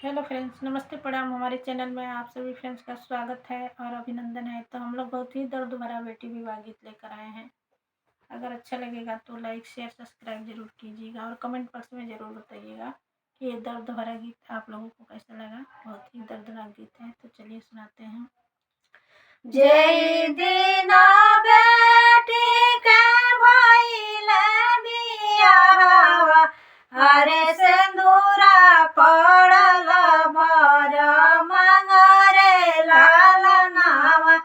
Hello friends, नमस्ते प्रणाम। हमारे चैनल में आप सभी फ्रेंड्स का स्वागत है और अभिनंदन है। तो हम लोग बहुत ही दर्द भरा बेटी विवाह गीत लेकर आए हैं। अगर अच्छा लगेगा तो लाइक शेयर सब्सक्राइब जरूर कीजिएगा और कमेंट बॉक्स में ज़रूर बताइएगा कि ये दर्द भरा गीत आप लोगों को कैसा लगा। बहुत ही दर्दनाक गीत है, तो चलिए सुनाते हैं। जय दीना बेटी के भइले बियाहवा, हरे सिंदूरा पड़ल भर मंगरे लालनावा,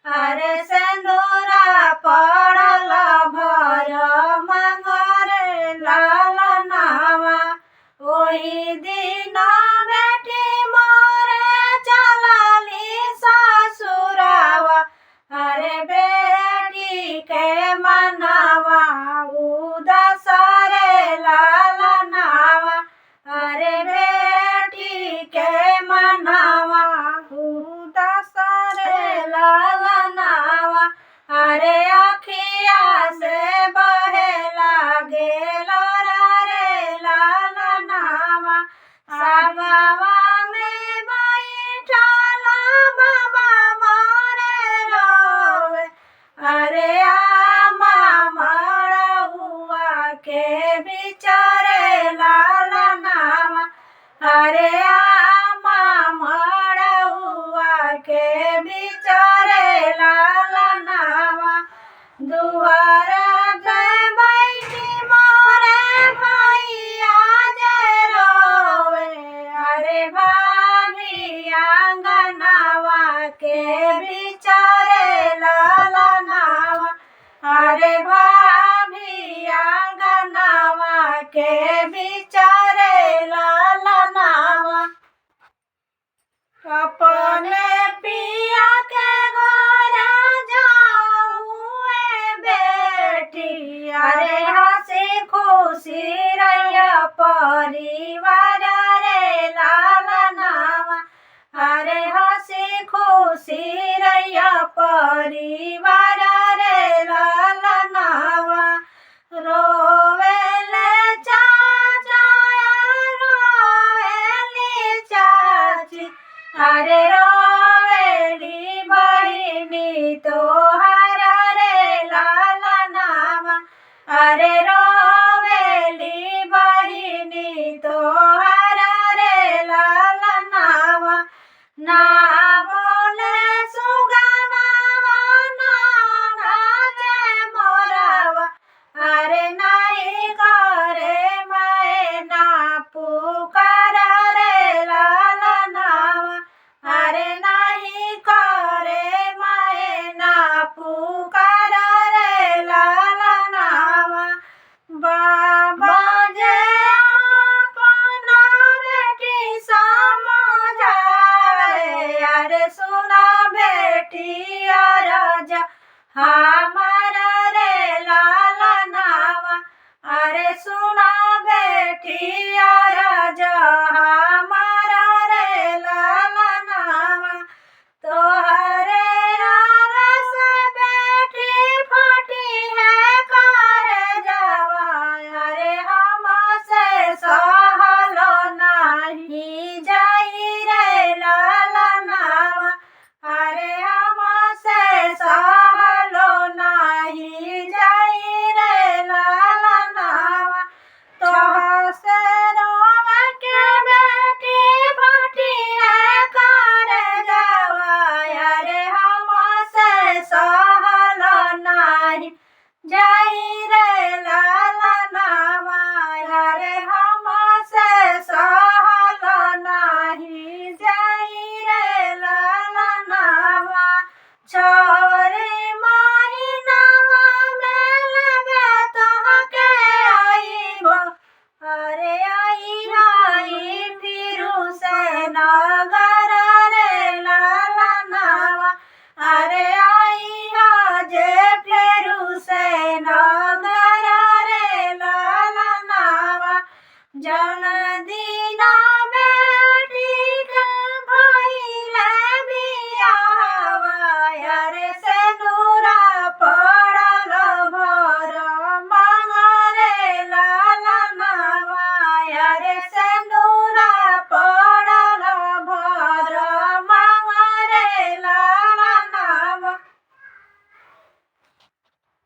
हरे सिंदूरा पड़ल भर मंगरे लालनावा। ओही दिन बेटी मोरे चलली ससुरावा, हरे बेटी के मनवा उदास रे लालनावा, हरे बेटी के मनवा उदास रे लालनावा। हरे अखिया से बहे लागेल रे लालनावा, सगवा में बैठल बाबा मोरे रोवे, अरे आमा मड़उआ के बिचारे लालनावा, अरे आमा मड़उआ के बिचारे लालनावा। दुआरा पे बैठी मोरे भैया जे रोवे, अरे भाभी आंगनवा के बिचारे लालनावा, अरे भाभी आंगनवा के बिचारे लालनावा। अपने पिया के घर जाऊए बेटी, अरे हंसी खुशी रहिया परिवार रे लालनावा, अरे हंसी खुशी रहिया परिवार रे लालनावा। रोवेले चाचा रोवेली चाची, अरे रोवेली बहिनी तोहार रे लालनावा, अरे रोवेली बहिनी तोहार रे लालनावा। ना बोले सुगनावा ना नाचे मोरवा, अरे नहीं करे मैना पुकार रे लालनावा, अरे नहीं करे मैना पुकार रे लालनावा। बाबा जे अपना बेटी समझाए, अरे सुना बेटी